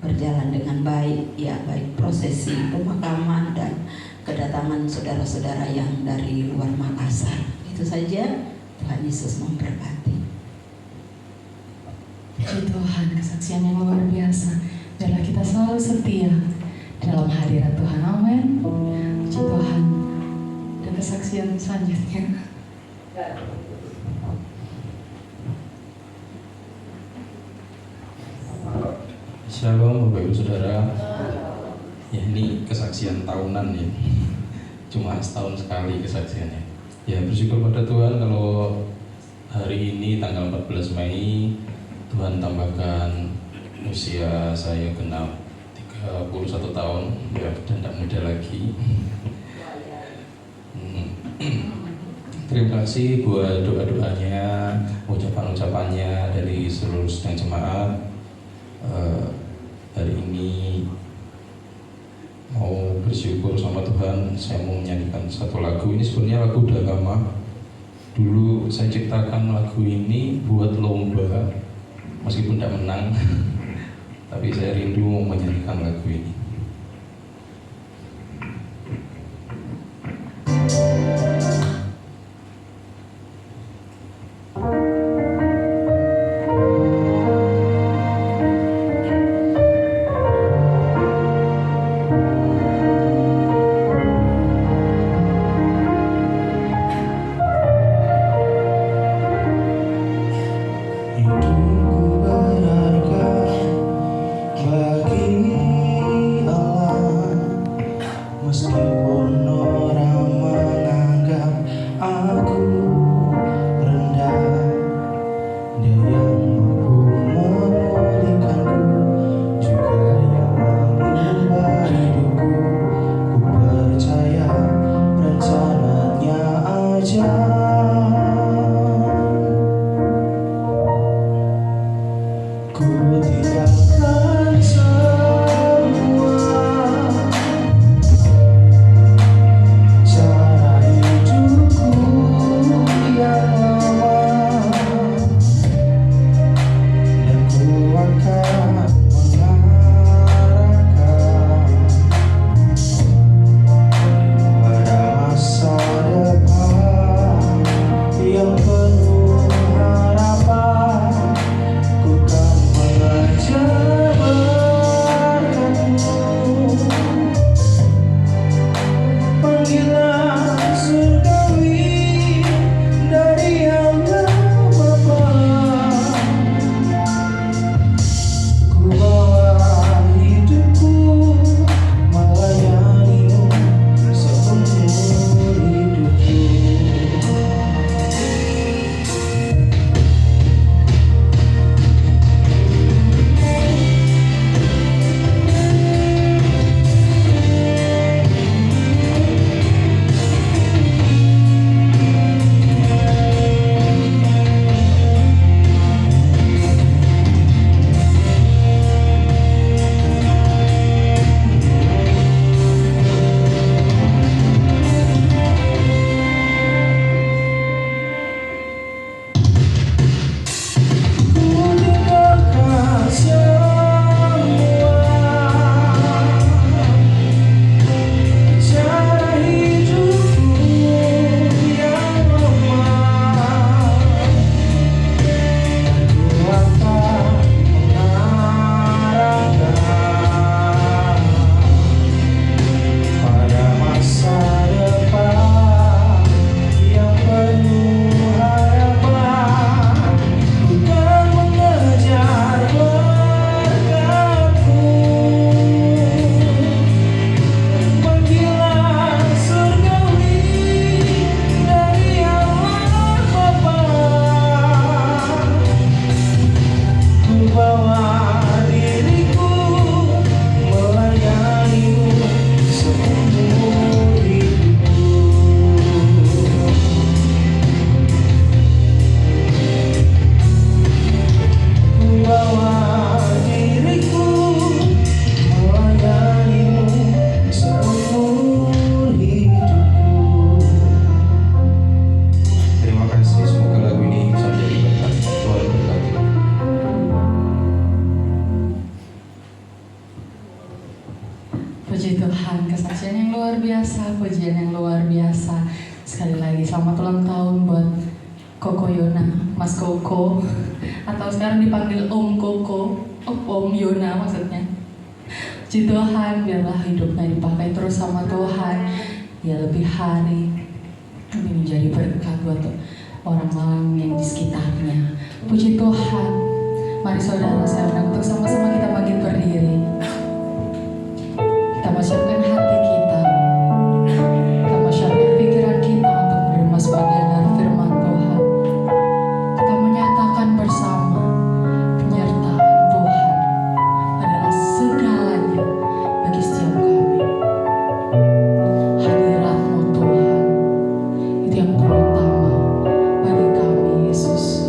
berjalan dengan baik, ya, baik prosesi pemakaman dan kedatangan saudara-saudara yang dari luar Makassar. Itu saja. Tuhan Yesus memberkati. Puji Tuhan, kesaksian yang luar biasa. Biarlah kita selalu setia dalam hadirat Tuhan. Amin. Puji Tuhan. Dan kesaksian selanjutnya. Shalom Bapak Ibu Saudara. Ya, ini kesaksian tahunan ya. Cuma setahun sekali kesaksiannya. Ya, bersyukur pada Tuhan kalau hari ini tanggal 14 Mei Tuhan tambahkan usia saya genap 31 tahun ya, dan tidak muda lagi. Terima kasih buat doa-doanya, ucapan-ucapannya dari seluruh sidang jemaat. Hari ini mau bersyukur sama Tuhan, saya mau menyanyikan satu lagu. Ini sebenarnya lagu udah lama. Dulu saya ciptakan lagu ini buat lomba, meskipun tidak menang, tapi saya rindu mau menyanyikan lagu ini. Ku tidak akan Puji Tuhan, kesaksian yang luar biasa, pujian yang luar biasa. Sekali lagi selamat ulang tahun buat Koko Yona, Mas Koko, atau sekarang dipanggil Om Koko, Om Yona maksudnya. Puji Tuhan, biarlah hidupnya dipakai terus sama Tuhan. Ya lebih hari ini menjadi berkat buat orang-orang yang di sekitarnya. Puji Tuhan. Mari saudara saya undang untuk sama-sama kita bangkit berdiri. Kita masukkan hati kita, kita masukkan pikiran kita untuk menerima sebagian dari firman Tuhan. Kita menyatakan bersama penyertaan Tuhan adalah segalanya bagi setiap kami. Hadirat-Mu Tuhan, itu yang terutama bagi kami, Yesus.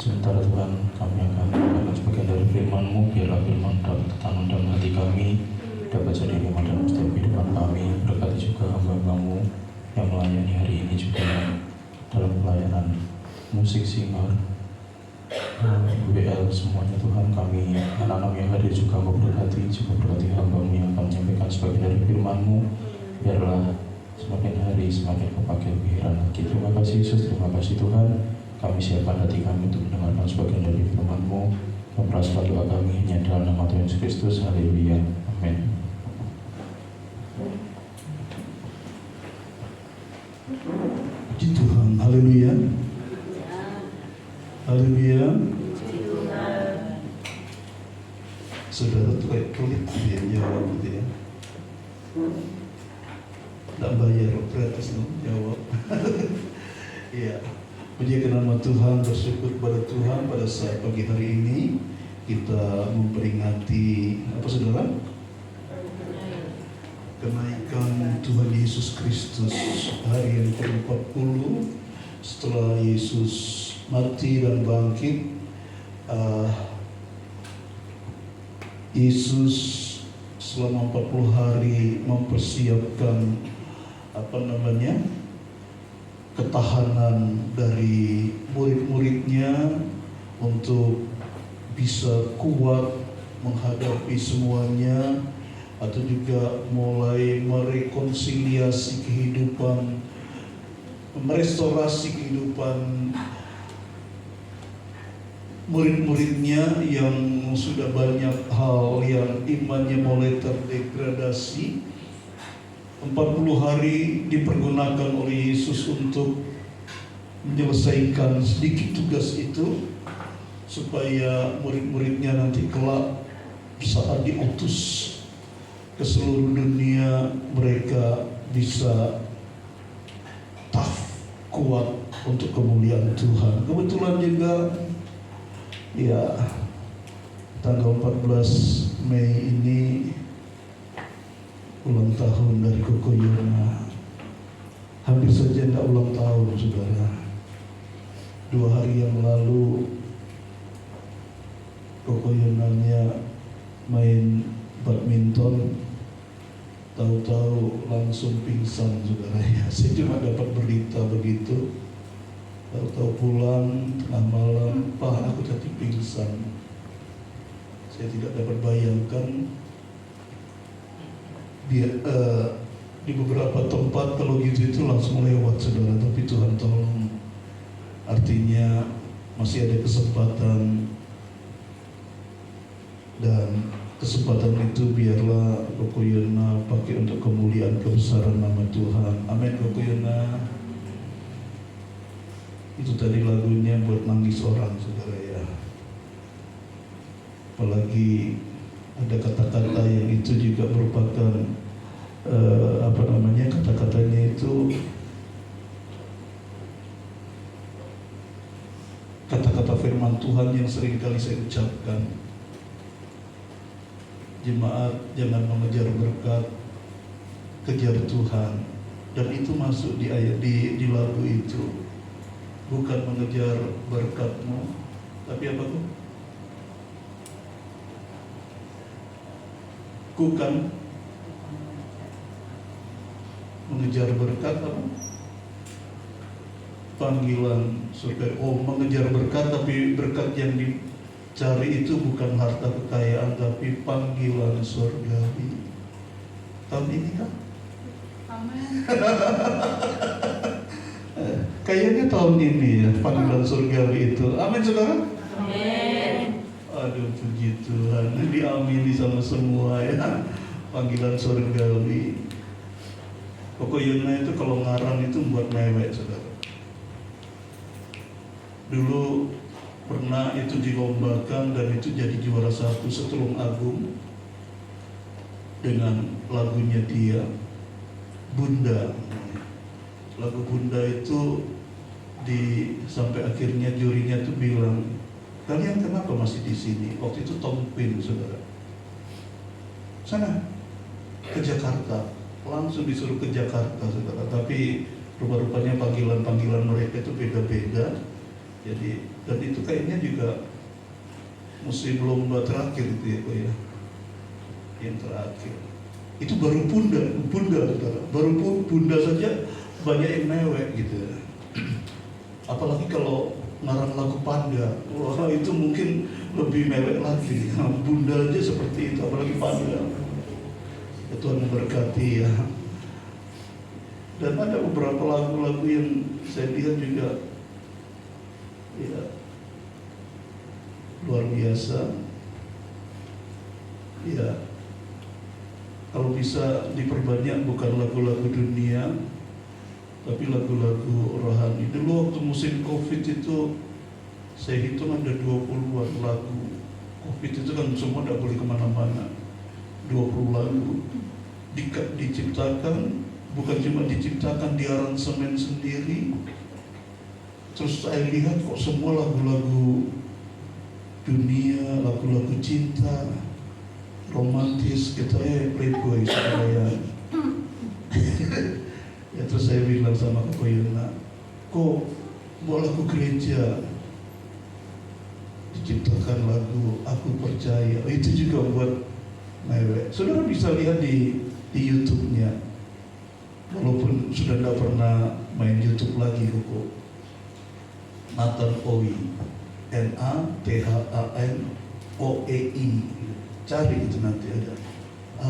Sementara Tuhan, kami akan mendengarkan sebagian dari firman-Mu. Biarlah firman dapat tertanam dalam hati kami, dapat jadi hikmat dalam setiap kehidupan kami. Berkati juga hamba-Mu yang melayani hari ini juga dalam pelayanan musik, singer, WL, semuanya Tuhan. Kami anak-anak yang hadir juga Engkau berkati, juga berkati hamba-Mu yang akan menyampaikan sebagian dari firman-Mu. Biarlah semakin hari semakin kepakai pikiran lagi. Terima kasih Yesus, terima kasih Tuhan. Kami siapkan hati kami untuk mendengarkan sebagian dari firman-Mu. Memperaskan doa kami hanya dalam nama Tuhan Yesus Kristus. Haleluya. Amin. Puji Tuhan. Haleluya. Haleluya. Saudara tuh kayak pelit dia jawab gitu ya. Tidak bayar gratis dong jawab. Iya. Puji nama Tuhan, bersyukur pada Tuhan pada saat pagi hari ini kita memperingati apa saudara? Kenaikan Tuhan Yesus Kristus, hari yang ke-40 setelah Yesus mati dan bangkit. Yesus selama 40 hari mempersiapkan ketahanan dari murid-muridnya untuk bisa kuat menghadapi semuanya, atau juga mulai merekonsiliasi kehidupan, merestorasi kehidupan murid-muridnya yang sudah banyak hal yang imannya mulai terdegradasi. 40 hari dipergunakan oleh Yesus untuk menyelesaikan sedikit tugas itu, supaya murid-muridnya nanti kelak saat diutus ke seluruh dunia mereka bisa tough, kuat untuk kemuliaan Tuhan. Kebetulan juga ya tanggal 14 Mei ini ulang tahun dari Koko Yona. Hampir saja tidak ulang tahun, saudara. 2 hari yang lalu Koko Yonanya main badminton, tahu-tahu langsung pingsan, saudara ya. Saya cuma dapat berita begitu. Tahu-tahu pulang tengah malam, Pak, aku tadi pingsan. Saya tidak dapat bayangkan di beberapa tempat kalau gitu itu langsung lewat, saudara. Tapi Tuhan tolong, artinya masih ada kesempatan, dan kesempatan itu biarlah Koko Yona pakai untuk kemuliaan kebesaran nama Tuhan. Amin. Koko Yona, itu tadi lagunya buat nangis orang, saudara ya. Apalagi ada kata-kata yang itu juga merupakan kata-katanya itu kata-kata firman Tuhan yang sering kali saya ucapkan. Jemaat jangan mengejar berkat, kejar Tuhan. Dan itu masuk di ayat di lagu itu. Bukan mengejar berkatmu, tapi apa tuh? Bukan mengejar berkat, apa? Panggilan surga. Oh, mengejar berkat, tapi berkat yang dicari itu bukan harta kekayaan, tapi panggilan surgawi. Tahun ini kan? Amin. Kayaknya tahun ini ya, panggilan surgawi itu. Amin, saudara? Amin. Aduh, puji Tuhan, diamini sama semua ya. Panggilan surgawi. Koko Yona itu kalau ngarang itu buat mewek, saudara. Dulu pernah itu dilombakan dan itu jadi juara 1 Setulung Agung dengan lagunya dia, Bunda. Lagu Bunda itu sampai akhirnya jurinya tuh bilang, kalian kenapa masih di sini? Waktu itu Tom Quinn, saudara. Sana ke Jakarta, langsung disuruh ke Jakarta, saudara. Tapi rupa-rupanya panggilan-panggilan mereka itu beda-beda. Jadi dan itu kayaknya juga musim lomba terakhir itu ya Pak ya, yang terakhir. Itu baru bunda saudara, baru bunda saja banyak yang mewek gitu. Apalagi kalau ngarang lagu Panda, wah itu mungkin lebih mewek lagi. Bunda aja seperti itu, apalagi Panda. Ya, Tuhan memberkati ya. Dan ada beberapa lagu-lagu yang saya lihat juga ya luar biasa. Ya, kalau bisa diperbanyak bukan lagu-lagu dunia, tapi lagu-lagu rohani. Dulu waktu musim COVID itu saya hitung ada 20-an lagu. COVID itu kan semua tidak boleh kemana-mana. 20 lagu diciptakan, bukan cuma diciptakan, diaransemen sendiri. Terus saya lihat kok semua lagu-lagu dunia, lagu-lagu cinta, romantis, kita playboy saya. Ya terus saya bilang sama Koko Yona, kok buat lagu gereja diciptakan lagu Aku Percaya, itu juga buat mewek. Saudara bisa lihat di YouTube-nya, walaupun sudah tidak pernah main YouTube lagi Koko. Nathan Owi, Nathan-Oei, cari itu nanti ada.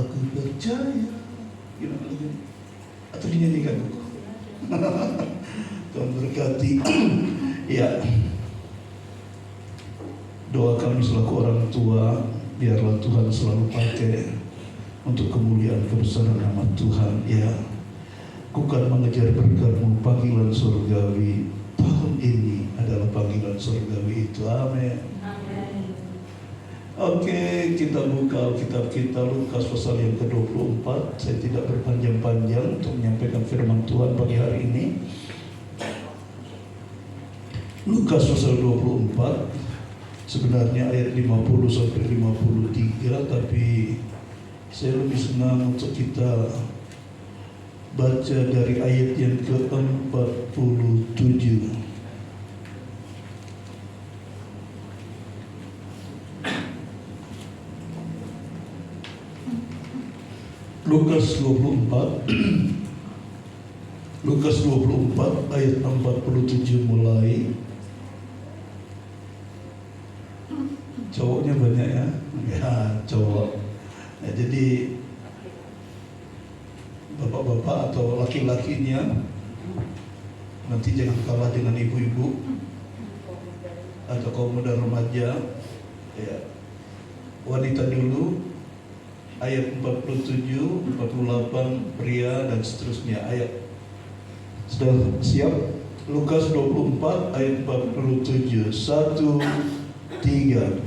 Aku percaya, gimana lagi? Atau dinyanyikan Koko? Tuhan berkati. Ya, doa kami selaku orang tua, biarlah Tuhan selalu pakai untuk kemuliaan kebesaran nama Tuhan. Ya, ku kan mengejar berkat-Mu, panggilan surgawi. Tahun ini adalah panggilan surgawi itu. Amin. Oke, kita buka Alkitab kita Lukas pasal yang ke-24. Saya tidak berpanjang-panjang untuk menyampaikan firman Tuhan pagi hari ini. Lukas pasal 24, sebenarnya ayat 50 sampai 53, tapi saya lebih senang untuk kita baca dari ayat yang ke-47. Lukas 24 Lukas 24 ayat 47 mulai. Cowoknya banyak ya? Ya, cowok. Nah, jadi bapak-bapak atau laki-lakinya nanti jangan kalah dengan ibu-ibu atau kaum muda remaja. Ya. Wanita dulu ayat 47, 48 pria dan seterusnya. Ayat sudah siap? Lukas 24 ayat 47. 1, 3.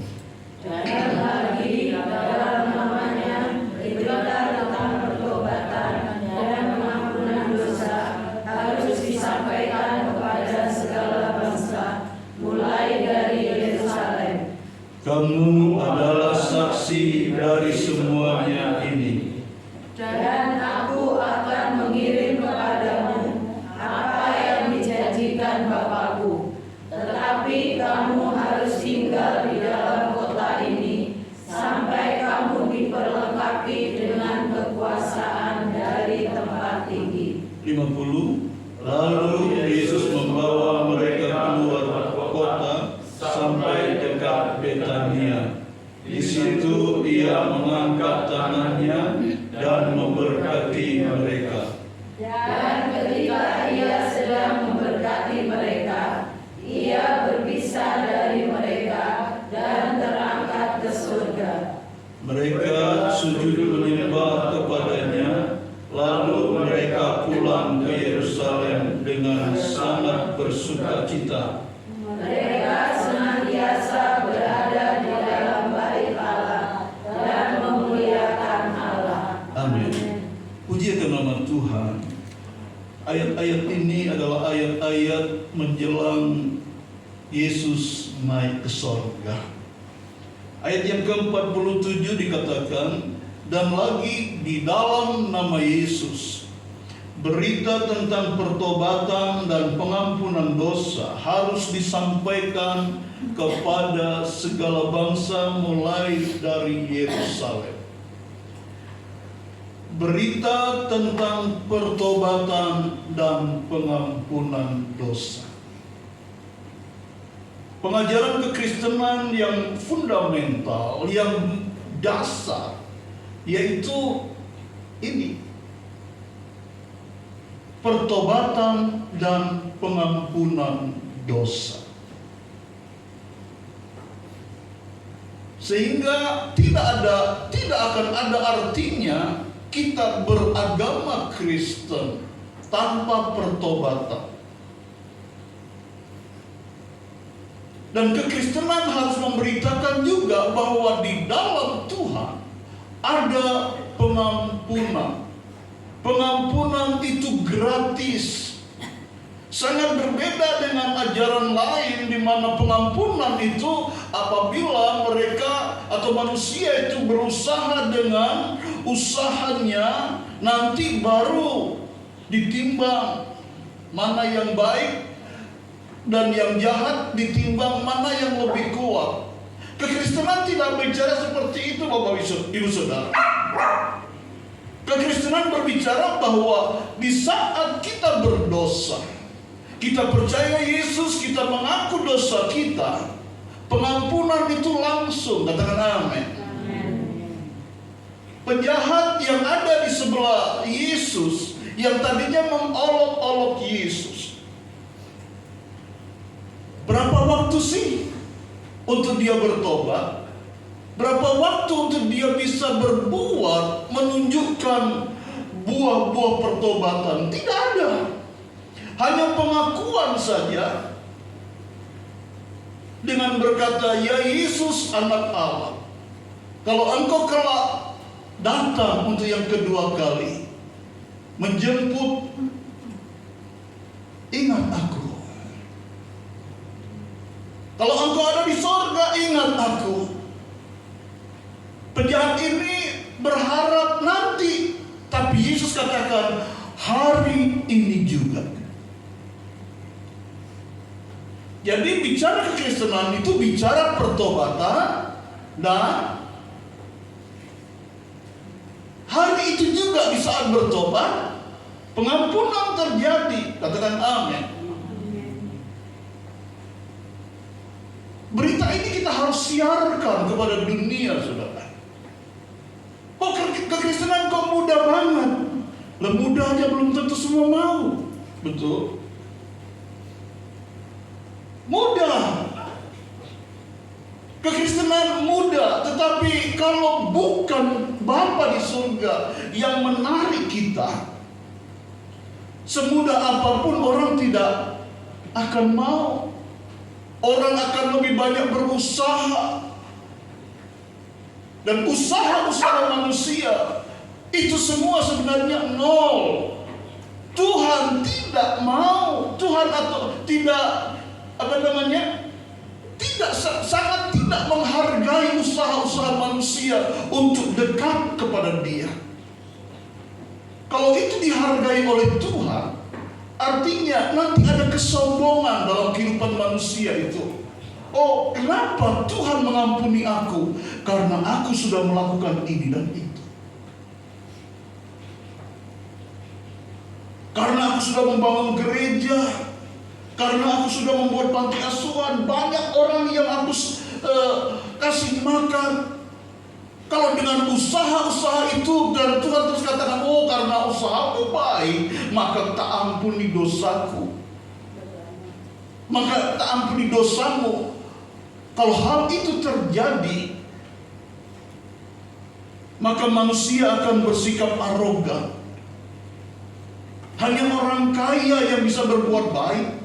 Dan lagi dalam namanya berita tentang pertobatan dan pengampunan dosa harus disampaikan kepada segala bangsa, mulai dari Yerusalem. Kamu adalah saksi dari semuanya ini. Dan aku akan mengirim kepadamu apa yang dijanjikan Bapakku. Tetapi kamu harus tinggal di dalam kota ini sampai kamu diperlengkapi dengan kekuasaan dari tempat tinggi. 50. Lalu Yesus membawa mereka keluar kota sampai dekat Betania. Di situ Ia mengangkat tangannya dan memberkati mereka. Dan ketika Ia sedang memberkati mereka, Ia berpisah dari mereka dan terangkat ke surga. Mereka sujud menyembah kepadanya, lalu mereka pulang ke Yerusalem dengan sangat bersukacita. Mereka senantiasa berada di dalam bait Allah dan memuliakan Allah. Amin. Puji akan nama Tuhan. Ayat-ayat ini adalah ayat-ayat menjelang Yesus naik ke sorga. Ayat yang ke-47 dikatakan, dan lagi di dalam nama Yesus berita tentang pertobatan dan pengampunan dosa harus disampaikan kepada segala bangsa mulai dari Yerusalem. Berita tentang pertobatan dan pengampunan dosa. Pengajaran kekristenan yang fundamental, yang dasar, yaitu ini: pertobatan dan pengampunan dosa. Sehingga tidak akan ada artinya kita beragama Kristen tanpa pertobatan. Dan kekristenan harus memberitakan juga bahwa di dalam Tuhan ada pengampunan. Pengampunan itu gratis. Sangat berbeda dengan ajaran lain di mana pengampunan itu apabila mereka atau manusia itu berusaha dengan usahanya, nanti baru ditimbang mana yang baik dan yang jahat, ditimbang mana yang lebih kuat. Kekristenan tidak bicara seperti itu, Bapak Ibu Saudara. Kekristenan berbicara bahwa di saat kita berdosa, kita percaya Yesus, kita mengaku dosa kita, pengampunan itu langsung. Katakan amin. Penjahat yang ada di sebelah Yesus, yang tadinya mengolok-olok Yesus, berapa waktu sih untuk dia bertobat? Berapa waktu untuk dia bisa berbuat, menunjukkan buah-buah pertobatan? Tidak ada. Hanya pengakuan saja dengan berkata, "Ya Yesus, Anak Allah, kalau Engkau kelak datang untuk yang kedua kali menjemput, ingat aku. Kalau Engkau ada di sorga, ingat aku." Penjahat ini berharap nanti, tapi Yesus katakan hari ini juga. Jadi bicara kekristenan itu bicara pertobatan, dan hari itu juga di saat bertobat pengampunan terjadi. Katakan amin. Berita ini kita harus siarkan kepada dunia, saudara. Oh, kekristenan kok mudah banget. Mudah aja belum tentu semua mau. Betul? Mudah. Kekristenan mudah, tetapi kalau bukan Bapa di surga yang menarik kita, semudah apapun orang tidak akan mau. Orang akan lebih banyak berusaha. Dan usaha-usaha manusia itu semua sebenarnya nol. Tuhan tidak mau, Tuhan atau tidak sangat tidak menghargai usaha-usaha manusia untuk dekat kepada Dia. Kalau itu dihargai oleh Tuhan, artinya nanti ada kesombongan dalam kehidupan manusia itu. Oh, kenapa Tuhan mengampuni aku? Karena aku sudah melakukan ini dan itu. Karena aku sudah membangun gereja. Karena aku sudah membuat panti asuhan. Banyak orang yang aku kasih makan. Kalau dengan usaha-usaha itu dan Tuhan terus katakan, oh karena usahamu baik, maka tak ampuni dosaku. Maka tak ampuni dosamu. Kalau hal itu terjadi, maka manusia akan bersikap arogan. Hanya orang kaya yang bisa berbuat baik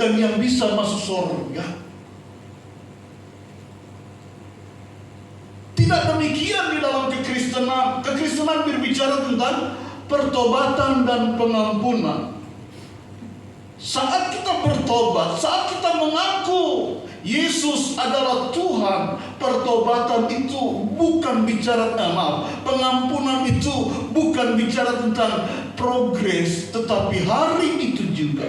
dan yang bisa masuk surga. Tidak demikian di dalam kekristenan. Kekristenan berbicara tentang pertobatan dan pengampunan. Saat kita bertobat, saat kita mengaku Yesus adalah Tuhan, pertobatan itu bukan bicara pengampunan itu itu bukan bicara tentang progres, tetapi hari itu juga,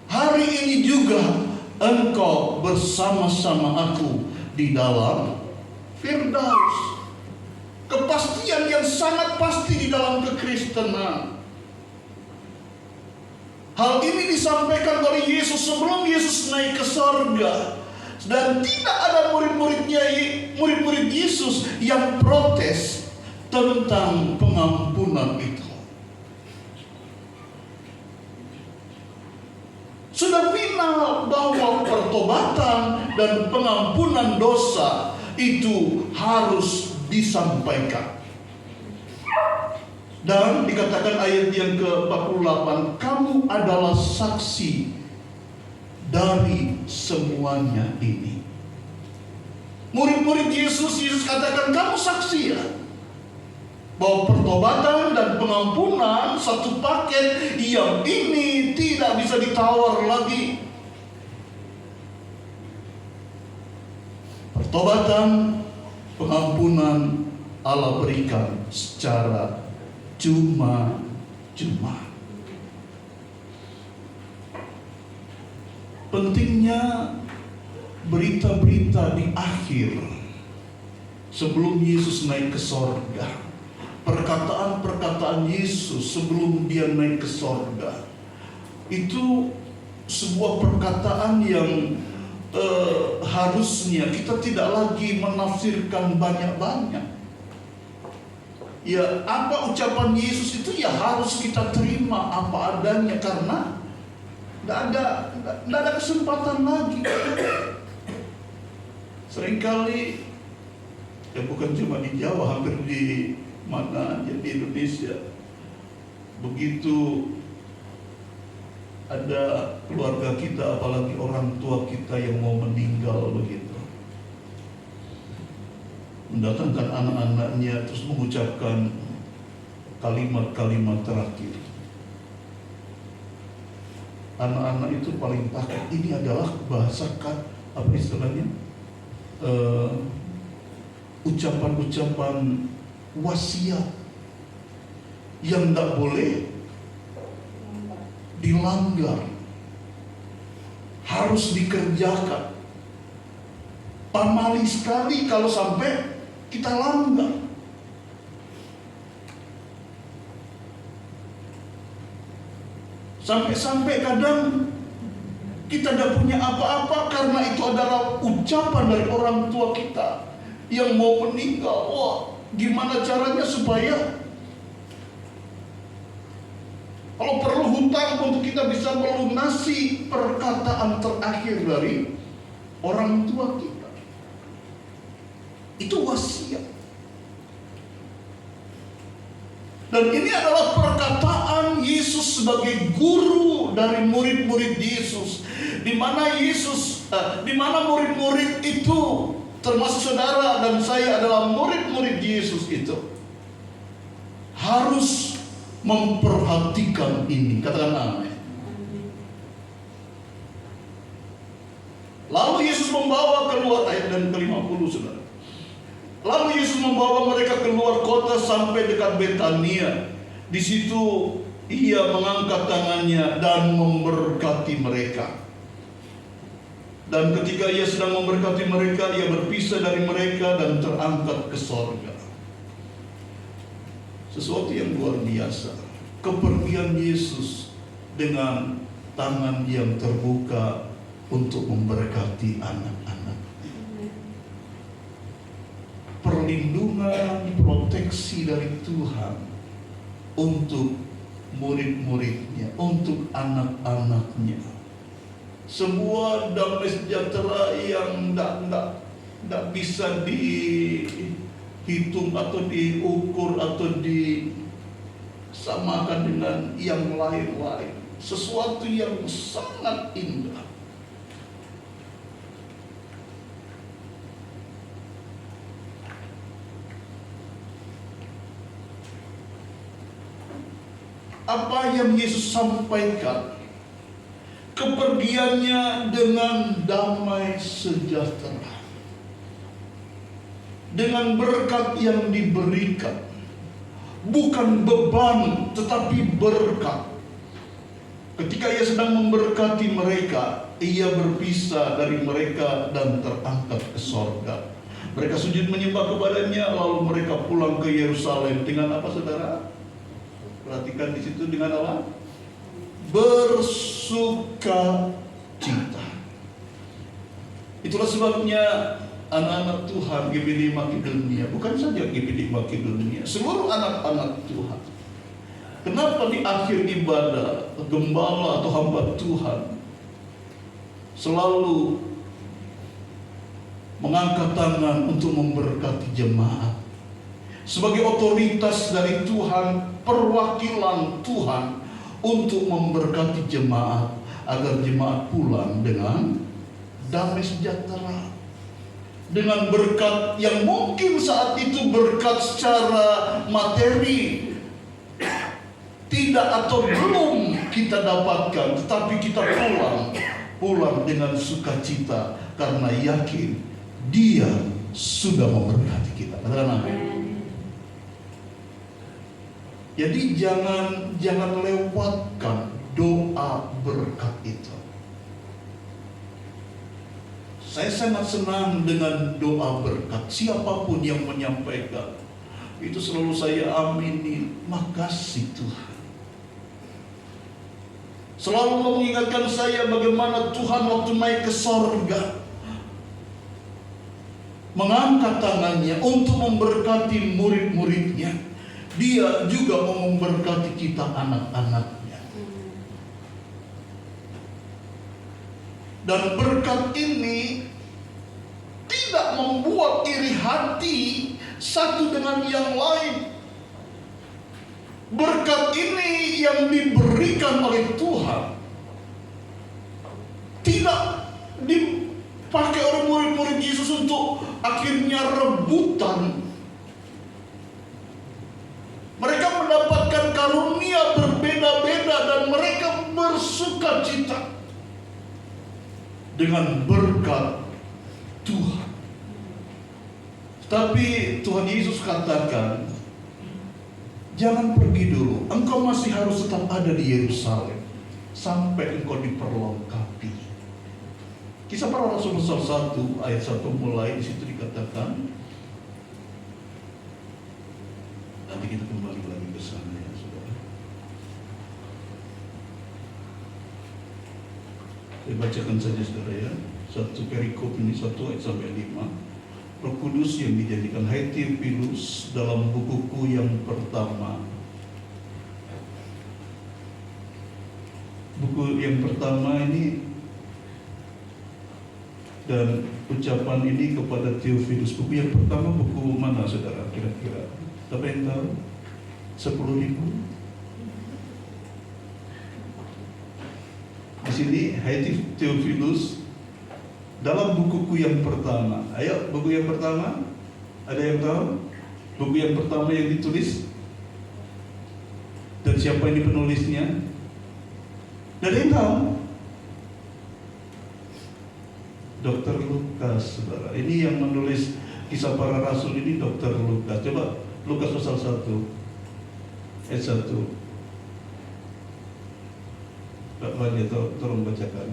hari ini juga engkau bersama-sama aku di dalam Firdaus. Kepastian yang sangat pasti di dalam kekristenan. Hal ini disampaikan oleh Yesus sebelum Yesus naik ke sorga. Dan tidak ada murid-murid Yesus yang protes tentang pengampunan itu. Sudah final bahwa pertobatan dan pengampunan dosa itu harus disampaikan. Dan dikatakan ayat yang ke-48, kamu adalah saksi dari semuanya ini. Murid-murid Yesus katakan, kamu saksi ya, bahwa pertobatan dan pengampunan satu paket yang ini tidak bisa ditawar lagi. Pertobatan, pengampunan Allah berikan secara cuma-cuma. Pentingnya berita-berita di akhir sebelum Yesus naik ke sorga, perkataan-perkataan Yesus sebelum dia naik ke sorga, itu sebuah perkataan yang harusnya kita tidak lagi menafsirkan banyak-banyak. Ya, apa ucapan Yesus itu ya harus kita terima apa adanya, karena tidak ada kesempatan lagi. Seringkali, ya bukan cuma di Jawa, hampir di mana aja di Indonesia, begitu ada keluarga kita, apalagi orang tua kita yang mau meninggal begitu, mendatangkan anak-anaknya terus mengucapkan kalimat-kalimat terakhir. Anak-anak itu paling takut. Ini adalah bahasa apa istilahnya, ucapan-ucapan wasiat yang tidak boleh dilanggar, harus dikerjakan. Pamali sekali kalau sampai kita langgar. Sampai-sampai kadang kita tidak punya apa-apa karena itu adalah ucapan dari orang tua kita yang mau meninggal. Wah, gimana caranya supaya kalau perlu hutang untuk kita bisa melunasi perkataan terakhir dari orang tua kita. Itu wasiat. Dan ini adalah perkataan Yesus sebagai guru dari murid-murid Yesus, di mana murid-murid itu termasuk saudara dan saya adalah murid-murid Yesus itu harus memperhatikan ini. Katakan amin. Lalu Yesus membawa keluar, ayat dan ke-50 saudara. Lalu Yesus membawa mereka keluar kota sampai dekat Betania. Di situ ia mengangkat tangannya dan memberkati mereka. Dan ketika ia sedang memberkati mereka, ia berpisah dari mereka dan terangkat ke sorga. Sesuatu yang luar biasa. Kepergian Yesus dengan tangan yang terbuka untuk memberkati anak-anak. Perlindungan, proteksi dari Tuhan untuk murid-muridnya, untuk anak-anaknya. Sebuah damai sejahtera yang tidak bisa dihitung atau diukur atau disamakan dengan yang lain-lain. Sesuatu yang sangat indah. Apa yang Yesus sampaikan, kepergiannya dengan damai sejahtera. dengan berkat yang diberikan. Bukan beban, tetapi berkat. Ketika ia sedang memberkati mereka, ia berpisah dari mereka dan terangkat ke sorga. Mereka sujud menyembah kepadanya, lalu mereka pulang ke Yerusalem dengan apa, saudara? Perhatikan di situ, dengan apa? Bersuka cita. Itulah sebabnya anak-anak Tuhan GBD Makedonia, bukan saja GBD Makedonia, seluruh anak-anak Tuhan. Kenapa di akhir ibadah gembala atau hamba Tuhan selalu mengangkat tangan untuk memberkati jemaat? Sebagai otoritas dari Tuhan, perwakilan Tuhan untuk memberkati jemaat agar jemaat pulang dengan damai sejahtera, dengan berkat yang mungkin saat itu berkat secara materi tidak atau belum kita dapatkan, tetapi kita pulang dengan sukacita karena yakin Dia sudah memberkati kita. Katakan amin. Jadi jangan lewatkan doa berkat itu. Saya sangat senang dengan doa berkat. Siapapun yang menyampaikan itu selalu saya amini. Makasih Tuhan. Selalu mengingatkan saya bagaimana Tuhan waktu naik ke sorga mengangkat tangannya untuk memberkati murid-muridnya. Dia juga mau memberkati kita anak-anaknya. Dan berkat ini tidak membuat iri hati satu dengan yang lain. Berkat ini yang diberikan oleh Tuhan tidak dipakai oleh murid-murid Yesus untuk akhirnya rebutan. Mereka mendapatkan karunia berbeda-beda dan mereka bersuka cita dengan berkat Tuhan. Tapi Tuhan Yesus katakan, jangan pergi dulu, engkau masih harus tetap ada di Yerusalem sampai engkau diperlengkapi. Kisah Para Rasul pasal 1 ayat 1 mulai di situ dikatakan. Nanti kita kembali lagi ke sana ya, saudara. Saya bacakan saja saudara ya. Satu perikop ini 1 ayat sampai 5. Roh Kudus yang dijadikan, hai Theophilus, dalam bukuku yang pertama. Buku yang pertama ini dan ucapan ini kepada Theophilus. Buku yang pertama buku mana saudara kira-kira? Siapa yang tahu? 10.000. Di sini, hai Theophilus, dalam bukuku yang pertama. Ayo, buku yang pertama. Ada yang tahu? Buku yang pertama yang ditulis. Dan siapa ini penulisnya? Ada yang tahu? Dr. Lukas, saudara. Ini yang menulis Kisah Para Rasul ini Dr. Lukas. Coba Lukas pasal 1 ayat 1. Pak Wali, tolong bacakan.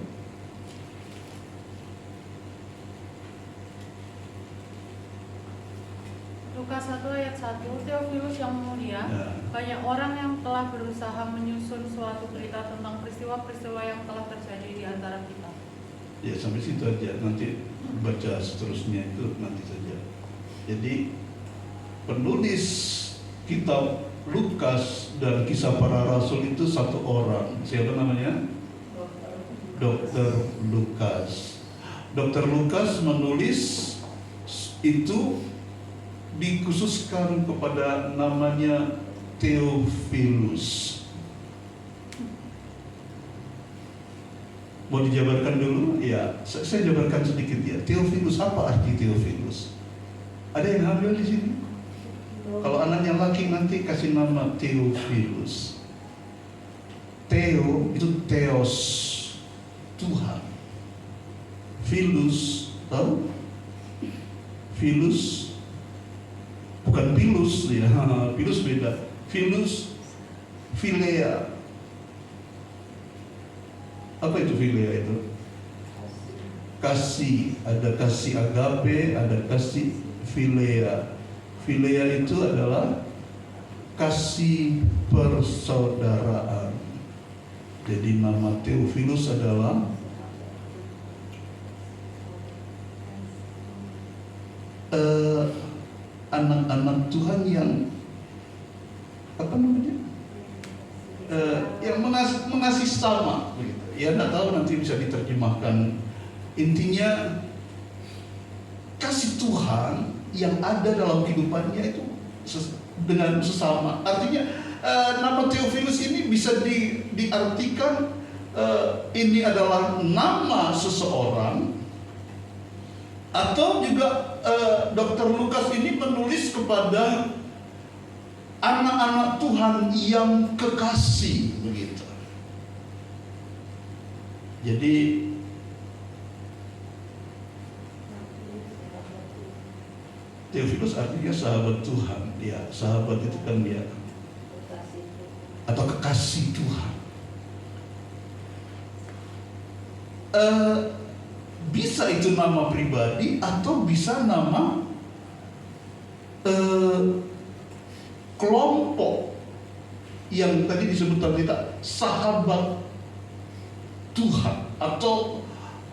Lukas 1 ayat 1, Theophilus yang mulia, banyak orang yang telah berusaha menyusun suatu berita tentang peristiwa-peristiwa yang telah terjadi di antara kita. Ya, sampai situ aja, nanti baca seterusnya itu nanti saja. Jadi penulis kitab Lukas dan Kisah Para Rasul itu satu orang. Siapa namanya? Dr. Lukas. Dr. Lukas menulis itu dikhususkan kepada namanya Theophilus. Mau dijabarkan dulu? Ya, saya jabarkan sedikit ya. Theophilus, apa arti Theophilus? Ada yang hamil di sini? Kalau anaknya laki nanti kasih nama Theophilus. Theo itu Theos, Tuhan. Philus, tahu? Philus bukan Pilus ya, Pilus beda. Filus, Filea. Apa itu Filea itu? Kasih, ada kasih agape, ada kasih Filea. Filea itu adalah kasih persaudaraan. Jadi nama Theophilus adalah anak-anak Tuhan yang apa namanya? Yang mengasihi sama, begitu. Ya nggak tahu nanti bisa diterjemahkan. Intinya kasih Tuhan yang ada dalam kehidupannya itu dengan sesama. Artinya nama Theophilus ini bisa diartikan ini adalah nama seseorang, atau juga Dr. Lukas ini menulis kepada anak-anak Tuhan yang kekasih, begitu. Jadi Theophilus artinya sahabat Tuhan, ya sahabat itu kan dia atau kekasih Tuhan. Bisa itu nama pribadi atau bisa nama kelompok yang tadi disebutkan kita sahabat Tuhan, atau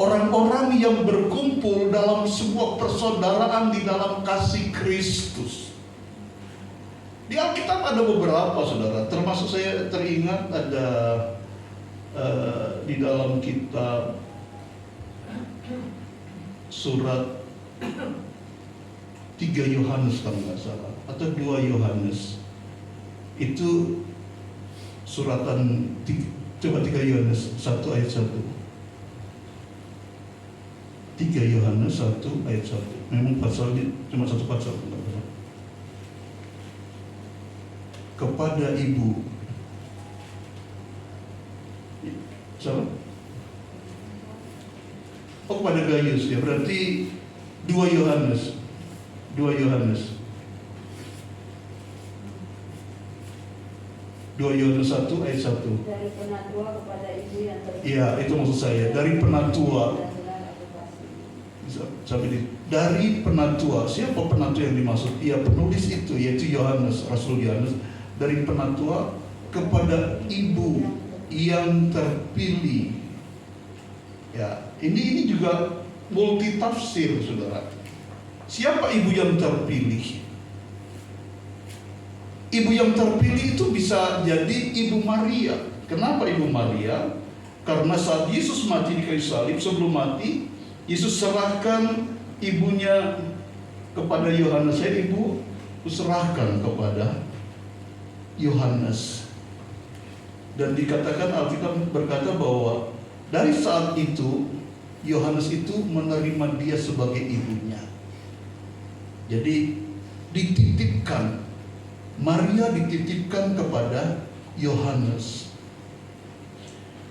orang-orang yang berkumpul dalam sebuah persaudaraan di dalam kasih Kristus. Di Alkitab ada beberapa, saudara. Termasuk saya teringat ada di dalam kitab surat 3 Yohanes kalau nggak salah, atau 2 Yohanes. Itu suratan, coba 3 Yohanes 1 ayat 1. 3 Yohanes 1 ayat 1. Memang pasalnya cuma satu pasal. Kepada ibu. Salah? Oh, kepada Gaius ya. Berarti 2 Yohanes. 2 Yohanes 1 ayat 1. Dari penatua kepada ibu yang terpilih. Iya, itu maksud saya. Dari penatua. Sampai dari penatua. Siapa penatua yang dimaksud? Ya, penulis itu yaitu Yohanes, Rasul Yohanes. Dari penatua kepada ibu yang terpilih. Ya, ini juga multi tafsir, saudara. Siapa ibu yang terpilih? Ibu yang terpilih itu bisa jadi Ibu Maria. Kenapa Ibu Maria? Karena saat Yesus mati di kayu salib, sebelum mati, Yesus serahkan ibunya kepada Yohanes. Saya ibu serahkan kepada Yohanes. Dan dikatakan Alkitab berkata bahwa dari saat itu Yohanes itu menerima dia sebagai ibunya. Jadi dititipkan, Maria dititipkan kepada Yohanes.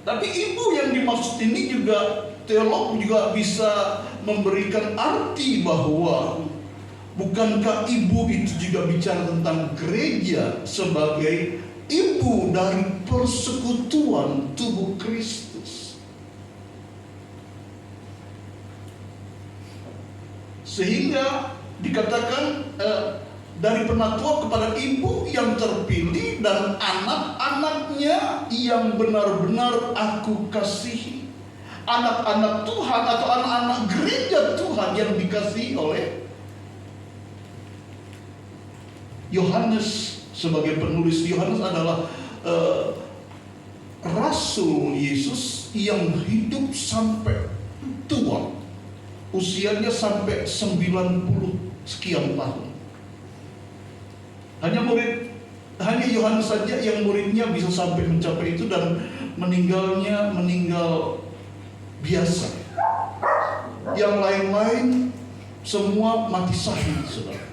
Tapi ibu yang dimaksud ini juga teolog juga bisa memberikan arti bahwa bukankah ibu itu juga bicara tentang gereja sebagai ibu dari persekutuan tubuh Kristus. Sehingga dikatakan dari penatua kepada ibu yang terpilih dan anak-anaknya yang benar-benar aku kasihi. Anak-anak Tuhan atau anak-anak gereja Tuhan yang dikasihi oleh Yohanes sebagai penulis. Yohanes adalah Rasul Yesus yang hidup sampai tua. Usianya sampai 90 sekian tahun. Hanya Yohanes saja yang muridnya bisa sampai mencapai itu, dan meninggal biasa. Yang lain-lain semua mati syahid, saudara.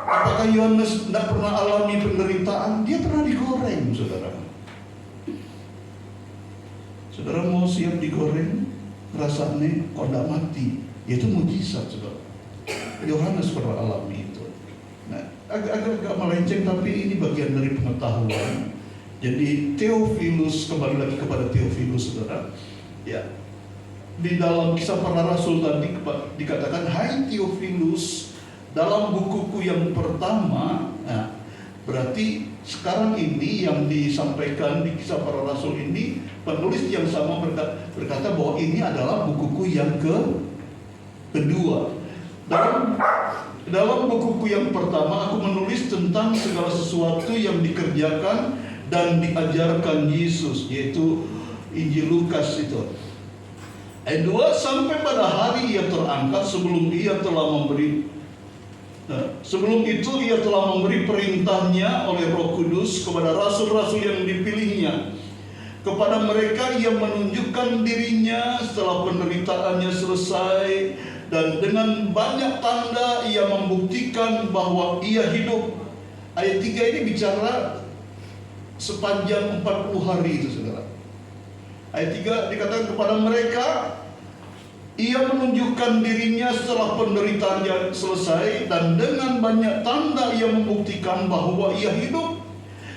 Apakah Yohanes tidak pernah alami penderitaan? Dia pernah digoreng, saudara. Saudara mau siap digoreng, rasanya kok tidak mati? Itu mujizat, saudara. Yohanes pernah alami itu. agak melenceng, tapi ini bagian dari pengetahuan. Jadi Theophilus, kembali lagi kepada Theophilus, saudara. Ya, di dalam Kisah Para Rasul tadi dikatakan, hai Theophilus, dalam bukuku yang pertama. Nah, berarti sekarang ini yang disampaikan di Kisah Para Rasul ini, penulis yang sama berkata bahwa ini adalah bukuku yang kedua. Dalam bukuku yang pertama aku menulis tentang segala sesuatu yang dikerjakan dan diajarkan Yesus, yaitu Injil Lukas itu. Ayat 2, sampai pada hari ia terangkat, sebelum itu ia telah memberi perintahnya oleh Roh Kudus kepada rasul-rasul yang dipilihnya. Kepada mereka ia menunjukkan dirinya setelah penderitaannya selesai, dan dengan banyak tanda ia membuktikan bahwa ia hidup. Ayat 3 ini bicara sepanjang 40 hari itu, saudara. Ayat 3 dikatakan kepada mereka ia menunjukkan dirinya setelah penderitaannya selesai, dan dengan banyak tanda ia membuktikan bahwa ia hidup.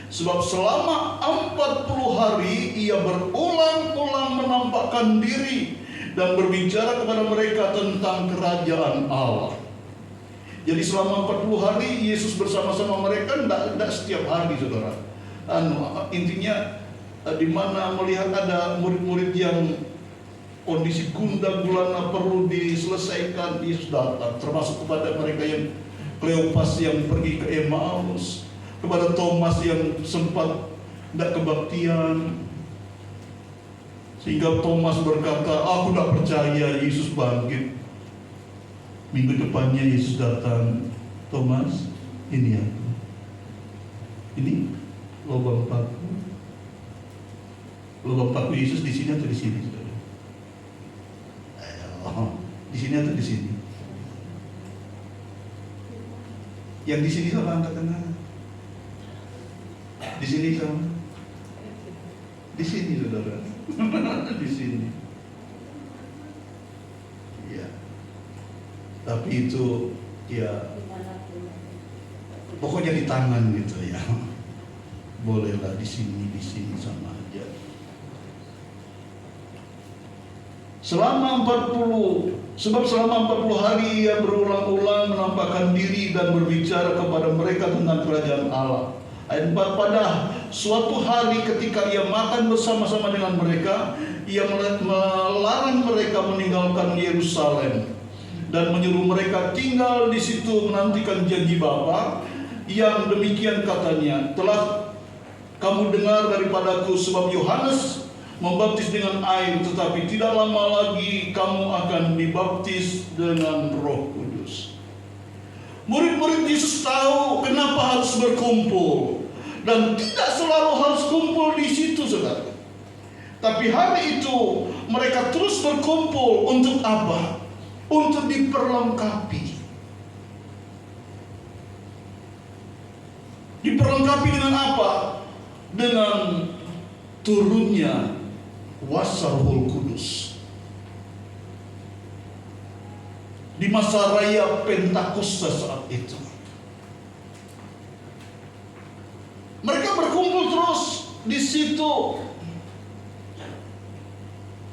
Sebab selama 40 hari ia berulang-ulang menampakkan diri dan berbicara kepada mereka tentang kerajaan Allah. Jadi selama 40 hari Yesus bersama-sama mereka, tidak setiap hari, saudara. Intinya di mana melihat ada murid-murid yang kondisi gundah gulana perlu diselesaikan, Yesus datang. Termasuk kepada mereka yang Kleopas yang pergi ke Emmaus, kepada Thomas yang sempat tidak kebaktian, sehingga Thomas berkata, aku tidak percaya Yesus bangkit. Minggu depannya Yesus datang, Thomas, ini aku. Ini lubang paku. Lubang paku Yesus di sini atau di sini, saudara? Di sini atau di sini? Yang di sini sama angkat tangan. Di sini sama. Di sini, saudara. Di sini. Ya. Tapi itu ya pokoknya di tangan gitu ya. Bolehlah di sini sama aja. Sebab selama 40 hari ia berulang-ulang menampakkan diri dan berbicara kepada mereka tentang kerajaan Allah. Ayat 4, pada suatu hari ketika ia makan bersama-sama dengan mereka, ia melarang mereka meninggalkan Yerusalem dan menyuruh mereka tinggal di situ menantikan janji Bapa, yang demikian katanya, telah kamu dengar daripadaku, sebab Yohanes membaptis dengan air, tetapi tidak lama lagi kamu akan dibaptis dengan Roh Kudus. Murid-murid Yesus tahu kenapa harus berkumpul, dan tidak selalu harus kumpul di situ, saudara. Tapi hari itu mereka terus berkumpul untuk apa? Untuk diperlengkapi. Diperlengkapi dengan apa? Dengan turunnya kuasa Roh Kudus. Di masa raya Pentakosta saat itu, mereka berkumpul terus di situ.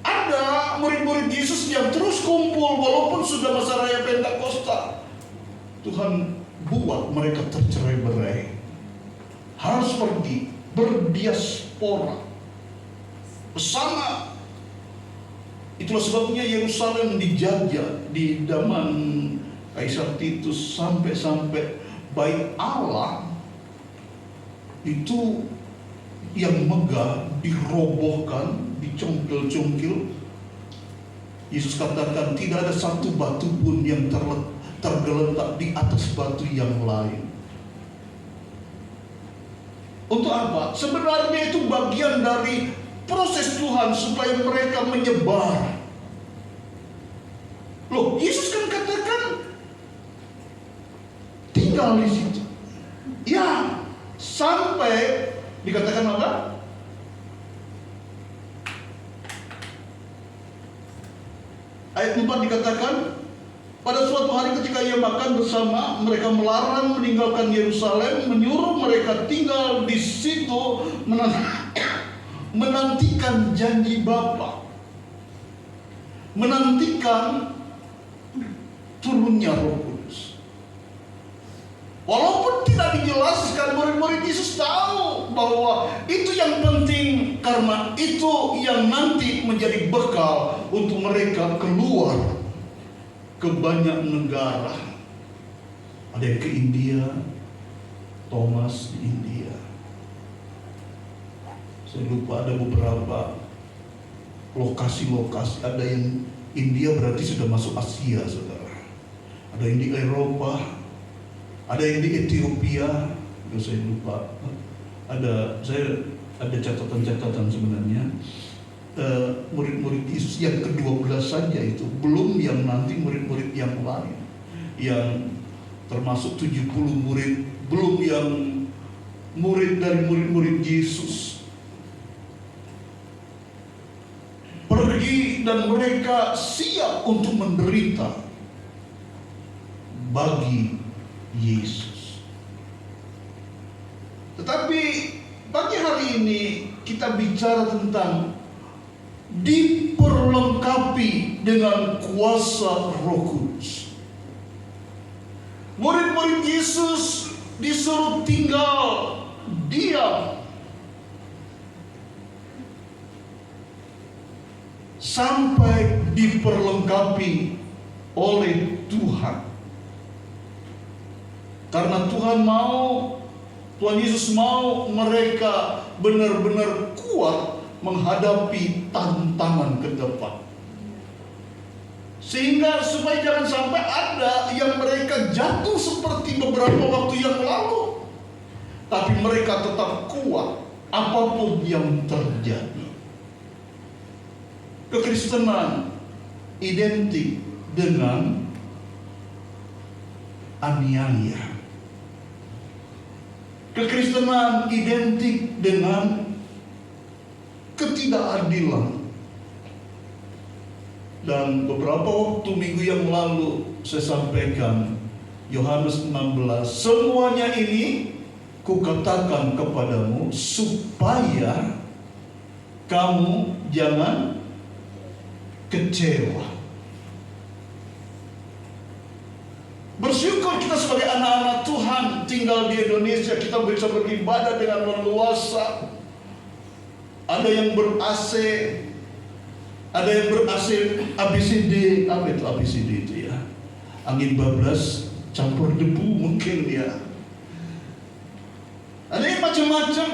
Ada murid-murid Yesus yang terus kumpul walaupun sudah masa raya Pentakosta. Tuhan buat mereka tercerai-berai, harus pergi berdiaspora bersama. Itulah sebabnya Yerusalem dijajah di zaman Kaisar Titus, sampai bait Allah itu yang megah dirobohkan, dicongkil-congkil. Yesus katakan tidak ada satu batu pun yang tergeletak di atas batu yang lain. Untuk apa? Sebenarnya itu bagian dari proses Tuhan supaya mereka menyebar. Loh, Yesus kan katakan tinggal di situ. Ya, sampai dikatakan apa? Ayat 4 dikatakan Pada suatu hari ketika ia makan bersama, mereka melarang meninggalkan Yerusalem, menyuruh mereka tinggal di situ menantikan janji Bapa, menantikan turunnya Roh Kudus. Walaupun tidak dijelaskan, murid-murid Yesus tahu bahwa itu yang penting, karena itu yang nanti menjadi bekal untuk mereka keluar ke banyak negara. Ada yang ke India, Thomas di India. Saya lupa ada beberapa lokasi-lokasi. Ada yang India berarti sudah masuk Asia, saudara. Ada yang di Eropa, ada yang di Ethiopia. Saya lupa. Saya ada catatan-catatan sebenarnya. Murid-murid Yesus yang ke-12 saja itu, belum yang nanti murid-murid yang lain, yang termasuk 70 murid, belum yang murid dari murid-murid Yesus pergi dan mereka siap untuk menderita bagi Yesus. Tetapi pagi hari ini kita bicara tentang diperlengkapi dengan kuasa Roh Kudus. Murid-murid Yesus disuruh tinggal diam sampai diperlengkapi oleh Tuhan. Karena Tuhan Yesus mau mereka benar-benar kuat menghadapi tantangan ke depan. Sehingga supaya jangan sampai ada yang mereka jatuh seperti beberapa waktu yang lalu, tapi mereka tetap kuat apapun yang terjadi. Kekristenan identik dengan aniaya. Kekristenan identik dengan ketidakadilan. Dan beberapa waktu minggu yang lalu saya sampaikan Yohanes 16, semuanya ini kukatakan kepadamu supaya kamu jangan kecewa. Bersyukur kita sebagai anak-anak Tuhan tinggal di Indonesia, kita bisa beribadah dengan leluasa. Ada yang ber-AC, ada yang ber-AC ABCD. Apa itu ABCD itu ya? Angin bablas campur debu mungkin ya. Ada yang macam-macam.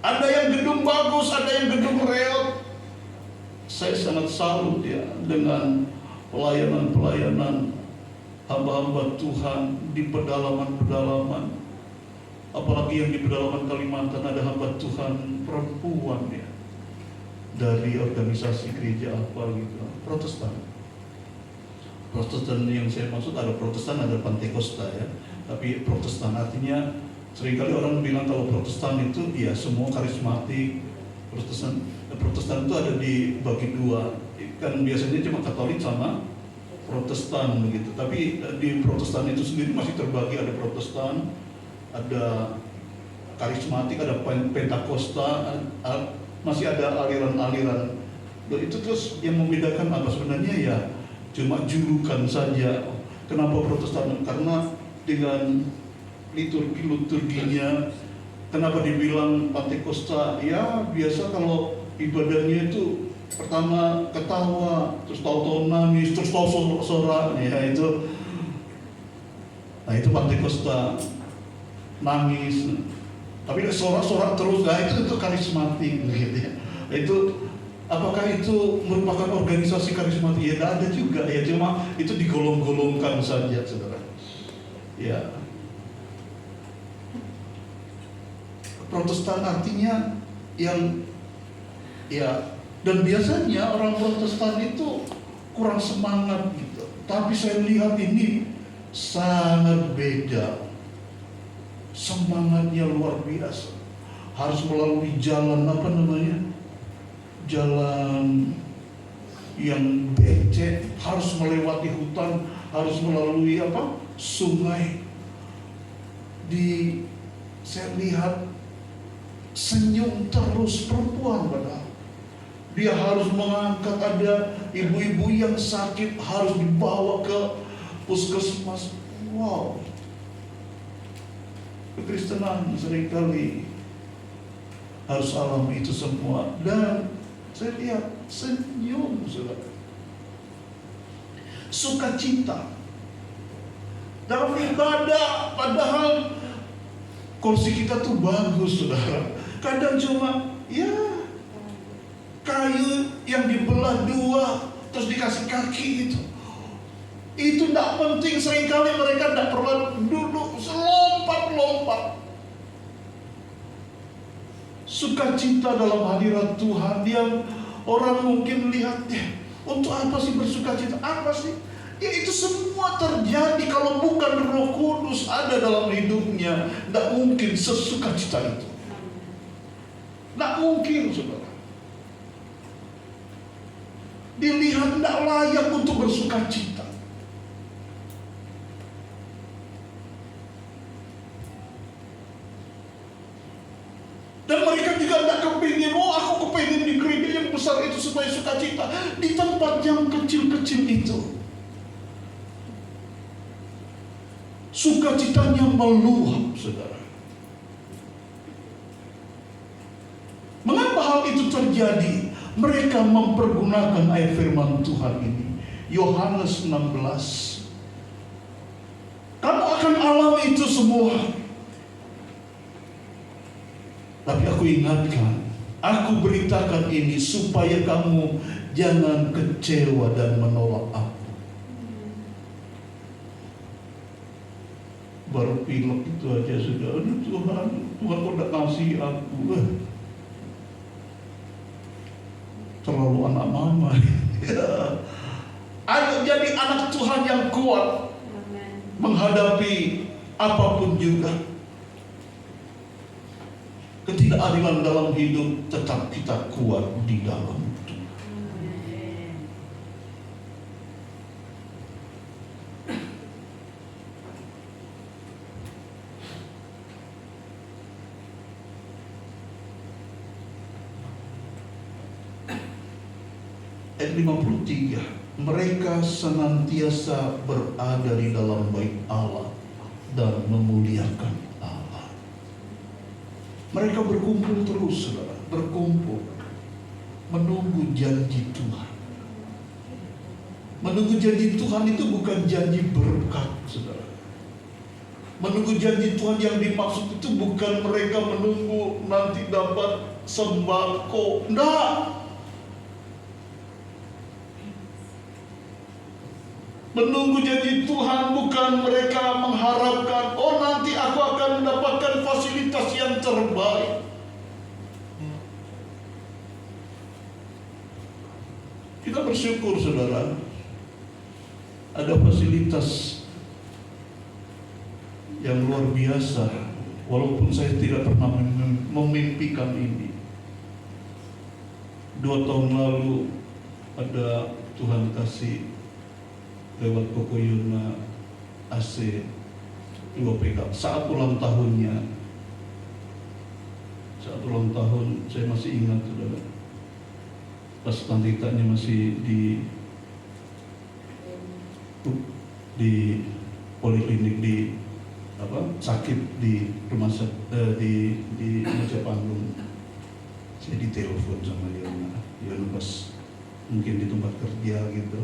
Ada yang gedung bagus, ada yang gedung reot. Saya sangat salut ya dengan pelayanan-pelayanan hamba-hamba Tuhan di pedalaman-pedalaman. Apalagi yang di pedalaman Kalimantan ada hamba Tuhan perempuan ya, dari organisasi gereja apa gitu, Protestan yang saya maksud ada Protestan, ada Pantekosta ya. Tapi Protestan artinya seringkali orang bilang kalau Protestan itu ya semua karismatik. Protestan itu ada dibagi dua, kan biasanya cuma Katolik sama Protestan begitu. Tapi di Protestan itu sendiri masih terbagi, ada Protestan, ada karismatik, ada Pentakosta, masih ada aliran-aliran. Itu terus yang membedakan apa sebenarnya ya cuma julukan saja. Kenapa Protestan? Karena dengan liturginya. Kenapa dibilang Pentakosta? Ya biasa kalau ibadahnya itu pertama ketawa, terus tahu-tahu nangis, terus tahu sorak, ya itu. Nah itu Pentakosta, nangis. Tapi sorak-sorak terus, nah itu karismatik gitu ya. Itu apakah itu merupakan organisasi karismatik? Ya tidak ada juga ya, cuma itu digolong-golongkan saja, saudara. Ya. Protestan artinya yang ya, dan biasanya orang Protestan itu kurang semangat gitu. Tapi saya lihat ini sangat beda. Semangatnya luar biasa. Harus melalui jalan apa namanya? Jalan yang becek, harus melewati hutan, harus melalui sungai. Saya lihat senyum terus perempuan, padahal dia harus mengangkat, ada ibu-ibu yang sakit harus dibawa ke puskesmas. Wow, kekristenan seringkali harus alami itu semua. Dan saya lihat senyum, saudara, sukacita dalam ibadah. Padahal kursi kita tuh bagus, saudara. Kadang cuma kayu yang dibelah dua terus dikasih kaki itu tidak penting. Seringkali mereka tidak perlu duduk, selompat-lompat. Sukacita dalam hadirat Tuhan yang orang mungkin lihat, untuk apa sih bersukacita? Apa sih? Ya itu semua terjadi kalau bukan Roh Kudus ada dalam hidupnya. Tidak mungkin sesukacita itu. Tidak mungkin, saudara. Dilihat tidak layak untuk bersukacita. Dan mereka juga tidak kepingin, aku kepingin di gereja yang besar itu supaya sukacita. Di tempat yang kecil-kecil itu, sukacitanya meluap, saudara. Mengapa hal itu terjadi? Mereka mempergunakan ayat firman Tuhan ini, Yohanes 16. Kamu akan alami itu semua. Tapi aku ingatkan, aku beritakan ini supaya kamu jangan kecewa dan menolak aku. Baru pilek itu aja sudah, aduh Tuhan kok tidak kasih aku. Terlalu anak mama. Ayo jadi anak Tuhan yang kuat menghadapi apapun juga. Ketidakadilan dalam hidup tetap kita kuat di dalam Tuhan. Ayat 53, mereka senantiasa berada di dalam bait Allah dan memuliakan Allah. Mereka berkumpul terus, saudara, berkumpul menunggu janji Tuhan. Menunggu janji Tuhan itu bukan janji berkat, saudara. Menunggu janji Tuhan yang dimaksud itu bukan mereka menunggu nanti dapat sembako. Enggak. Menunggu janji Tuhan bukan mereka mengharapkan, nanti aku akan mendapatkan fasilitas yang terbaik. Kita bersyukur, saudara, ada fasilitas yang luar biasa. Walaupun saya tidak pernah memimpikan ini. 2 tahun lalu ada Tuhan kasih lewat Kokoyona AC 2 PK saat ulang tahunnya. Saat ulang tahun saya masih ingat, saudara, pas tantitanya masih di poliklinik, di sakit di rumah di Majapahit. Saya ditelepon sama Yona pas mungkin di tempat kerja gitu,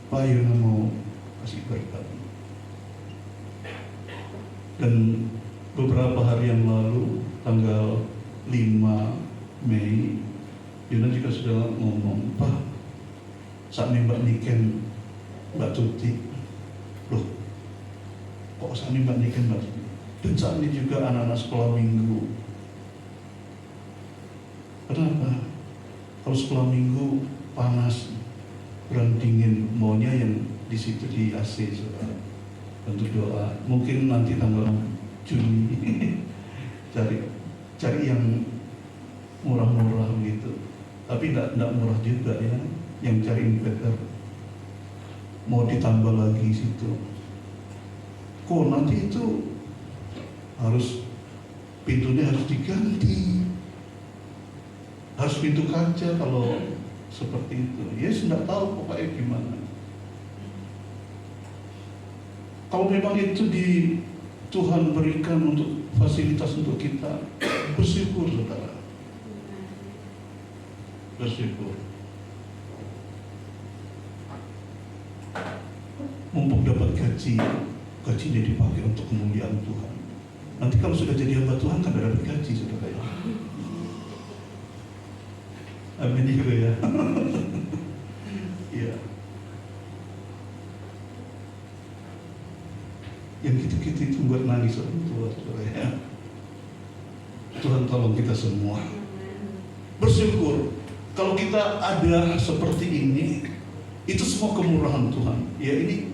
Pak Yona mau kasih berkat. Dan beberapa hari yang lalu, tanggal 5 Mei, Yona juga sudah ngomong, Pak, saat ini Mbak Niken, Mbak Tuti, loh, kok saat ini Mbak Niken, Mbak Tuti? Dan saat ini juga anak-anak sekolah minggu. Kenapa? Kalau sekolah minggu panas, kurang dingin, maunya yang di situ di AC, saudara. Untuk doa, mungkin nanti tanggal Juni cari yang murah-murah gitu. Tapi tidak murah juga ya, yang cari inverter mau ditambah lagi situ. Kok nanti itu harus pintunya harus diganti, harus pintu kaca kalau seperti itu. Ya sudah tahu pokoknya gimana. Kalau memang itu di Tuhan berikan untuk fasilitas untuk kita, bersyukur saudara. Bersyukur. Mumpung dapat gajinya dipakai untuk kemuliaan Tuhan. Nanti kalau sudah jadi hamba Tuhan kan dapat gaji saudara ya. Amin juga ya. Iya. Yang kita itu buat nangis orang tua saudara ya. Tuhan tolong kita semua. Bersyukur kalau kita ada seperti ini, itu semua kemurahan Tuhan. Ya ini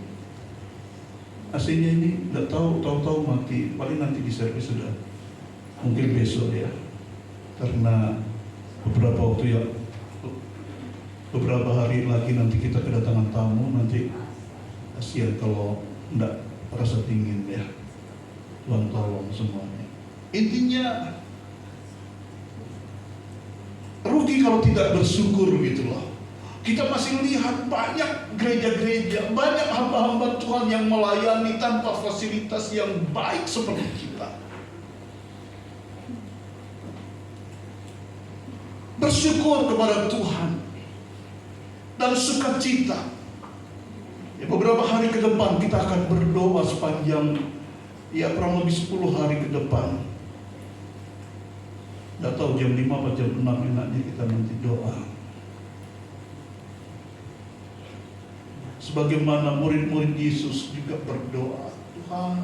AC-nya ini nggak tahu mati, paling nanti di servis sudah, mungkin besok ya, karena beberapa hari lagi nanti kita kedatangan tamu, nanti kasihan kalau nggak rasa dingin ya. Tuhan tolong semuanya. Intinya rugi kalau tidak bersyukur gitu loh. Kita masih lihat banyak gereja-gereja, banyak hamba-hamba Tuhan yang melayani tanpa fasilitas yang baik seperti kita. Bersyukur kepada Tuhan dan sukacita. Ya, beberapa hari ke depan kita akan berdoa sepanjang kurang lebih 10 hari ke depan. Nggak tahu jam 5 atau jam 6 enaknya kita nanti doa. Sebagaimana murid-murid Yesus juga berdoa, Tuhan,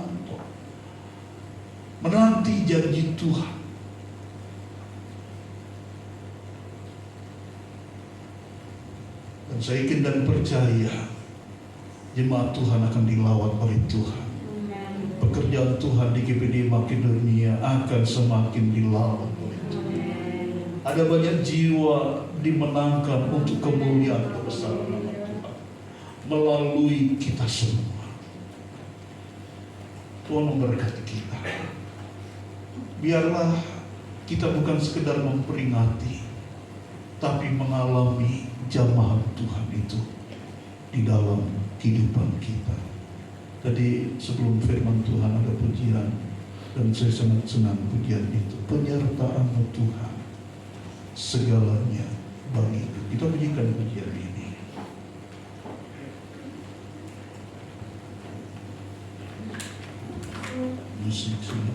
menanti janji Tuhan. Dan saya yakin dan percaya jemaat Tuhan akan dilawat oleh Tuhan. Pekerjaan Tuhan di GPD Makedonia akan semakin dilawat oleh Tuhan. Ada banyak jiwa dimenangkan untuk kemuliaan kebesaran nama Tuhan melalui kita semua. Tuhan memberkati kita. Biarlah kita bukan sekedar memperingati, tapi mengalami jamaah Tuhan itu di dalam kehidupan kita. Tadi sebelum firman Tuhan ada pujian, dan saya sangat senang pujian itu. Penyertaan Tuhan segalanya bagiku. Kita pujikan pujian ini. Musik sini.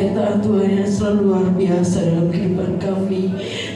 penyertaan Tuhan yang selalu luar biasa dalam kehidupan kami.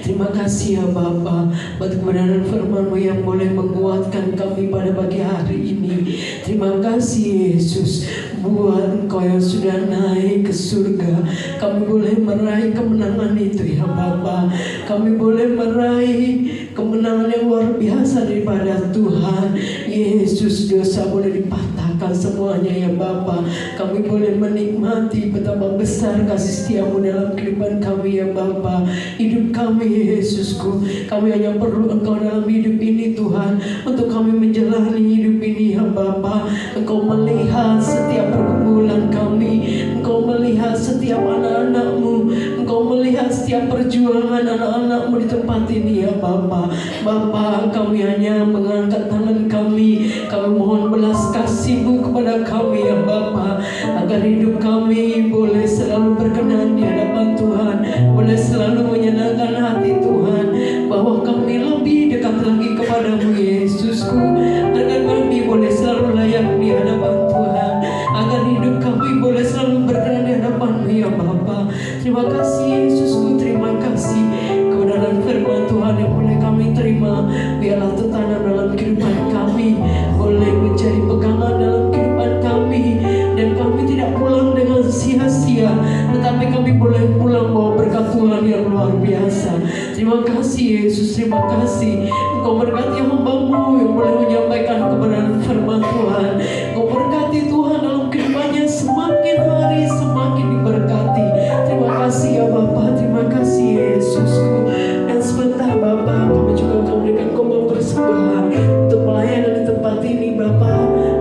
Terima kasih ya Bapa buat kebenaran firman-Mu yang boleh menguatkan kami pada pagi hari ini. Terima kasih Yesus buat Engkau yang sudah naik ke surga. Kami boleh meraih kemenangan itu ya Bapa. Kami boleh meraih kemenangan yang luar biasa daripada Tuhan Yesus. Dosa boleh dipatahkan semuanya ya Bapa. Kami boleh menikmati betapa besar kasih setia-Mu dalam kehidupan kami ya Bapa. Hidup kami Yesusku, kami hanya perlu Engkau dalam hidup ini Tuhan, untuk kami menjalani hidup ini ya Bapa. Engkau melihat setiap pergumulan kami, Engkau melihat setiap anak-anak-Mu, Engkau melihat setiap perjuangan anak-anak-Mu di tempat ini ya Bapa. Bapa, kami hanya mengangkat tangan kami mohon belas kasih-Mu kepada kami ya Bapa, agar hidup kami boleh selalu berkenan di hadapan Tuhan, boleh selalu menyenangkan hati Tuhan, bahwa kami lebih dekat lagi kepadamu Yesusku, agar kami boleh selalu layak di hadapan Tuhan, agar hidup kami boleh selalu berkenan di hadapan-Mu ya Bapa. Terima kasih Yesusku, terima kasih kebenaran firman Tuhan yang boleh kami terima. Biarlah tertanam dalam kehidupan kami, boleh menjadi pegangan dalam kehidupan kami, dan kami tidak pulang dengan sia-sia, tetapi kami boleh pulang bawa berkat Tuhan yang luar biasa. Terima kasih Yesus, terima kasih Engkau berkati hamba-Mu yang boleh menyampaikan kebenaran firman Tuhan. Engkau berkati Tuhan dalam kehidupannya, semakin hari semakin diberkati. Terima kasih ya Bapa, terima kasih Yesusku. Dan sebentar Bapa, kami juga akan memberikan kembang persembahan untuk pelayanan di tempat ini Bapa.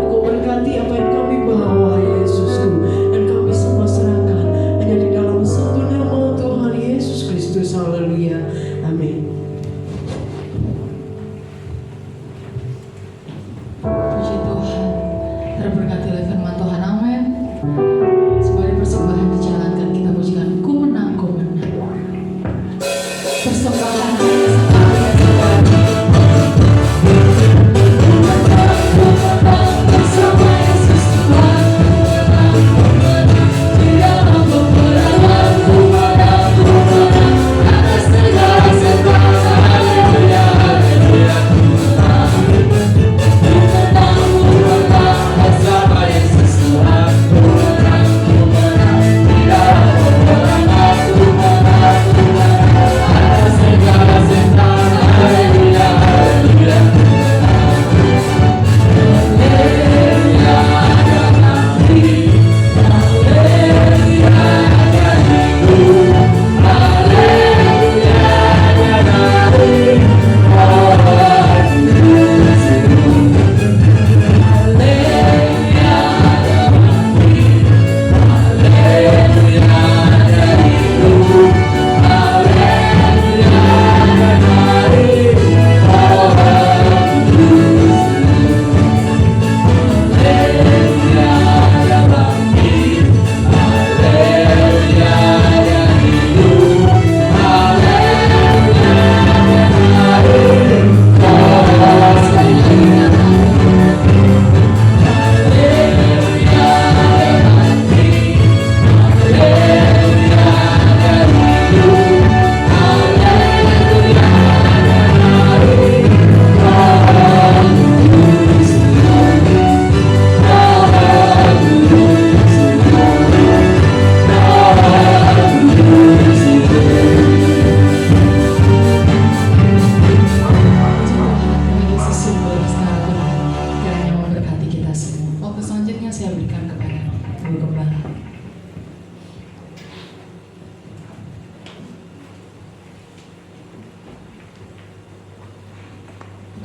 Engkau berkati apa yang kami bawa Yesusku, dan kami semua serahkan hanya di dalam satu nama Tuhan Yesus Kristus. Haleluya, amin. Puji Tuhan, terberkati oleh firman Tuhan, amin. Sebagai persembahan dijalankan, kita pujikan Ku Menang, Ku Menang. Persembahan bersama Yesus Tuhan. Ku menang di dalam peperangan. Ku menang atas segala sesuatu. Haleluya, haleluya. Ku menang bersama Yesus Tuhan. Ku menang di dalam peperangan. Ku menang atas segala sesuatu. Haleluya, haleluya.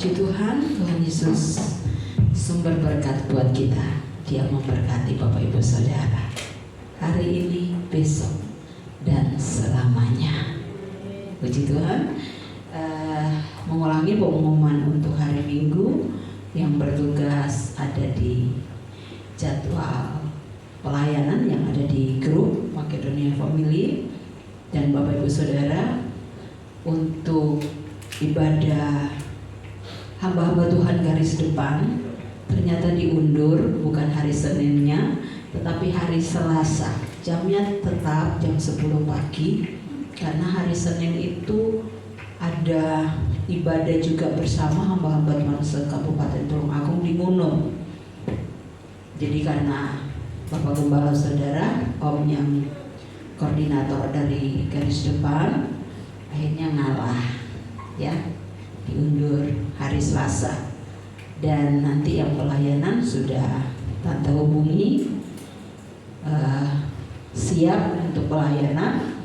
Puji Tuhan, Tuhan Yesus sumber berkat buat kita. Dia memberkati Bapak Ibu Saudara hari ini, besok, dan selamanya. Puji Tuhan. Mengulangi pengumuman untuk hari Minggu yang bertugas ada di jadwal pelayanan yang ada di grup Makedonia Family. Dan Bapak Ibu Saudara, untuk ibadah hamba-hamba Tuhan garis depan ternyata diundur, bukan hari Seninnya tetapi hari Selasa. Jamnya tetap jam 10 pagi karena hari Senin itu ada ibadah juga bersama hamba-hamba Tuhan se-Kabupaten Tulungagung di Gunung. Jadi karena Bapak Gembala Saudara, Om yang koordinator dari garis depan akhirnya ngalah ya, diundur hari Selasa. Dan nanti yang pelayanan sudah Tante hubungi, siap untuk pelayanan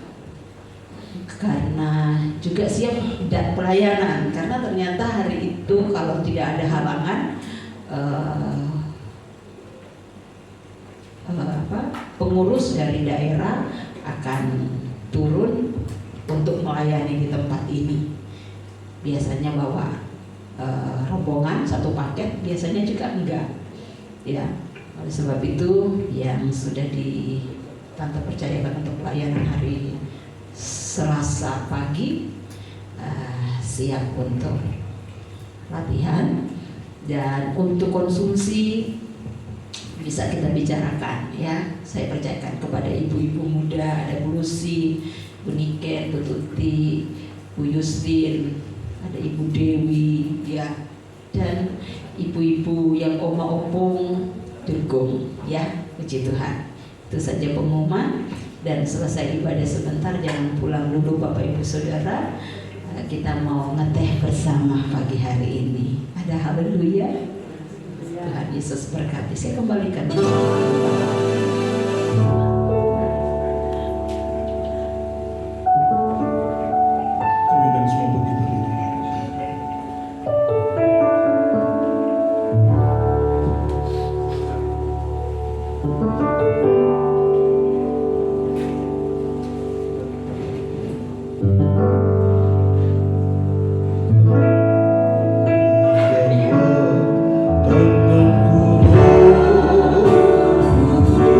karena juga siap dan pelayanan karena ternyata hari itu kalau tidak ada halangan pengurus dari daerah akan turun untuk melayani di tempat ini. Biasanya bawa rombongan satu paket, biasanya juga enggak ya. Oleh sebab itu yang sudah Tante percayakan untuk pelayanan hari Selasa pagi siap untuk latihan, dan untuk konsumsi bisa kita bicarakan ya. Saya percayakan kepada ibu-ibu muda, ada Bu Lucy, Bu Niken, Bu Tuti, Bu Yustin, ada Ibu Dewi ya, dan ibu-ibu yang oma opung Durgung ya. Puji Tuhan. Itu saja pengumuman. Dan selesai ibadah sebentar, jangan pulang dulu Bapak Ibu Saudara. Kita mau ngeteh bersama pagi hari ini. Ada haleluya. Tuhan Yesus berkati. Saya kembalikan. Kami akan semua pergi berdiri. Tanganku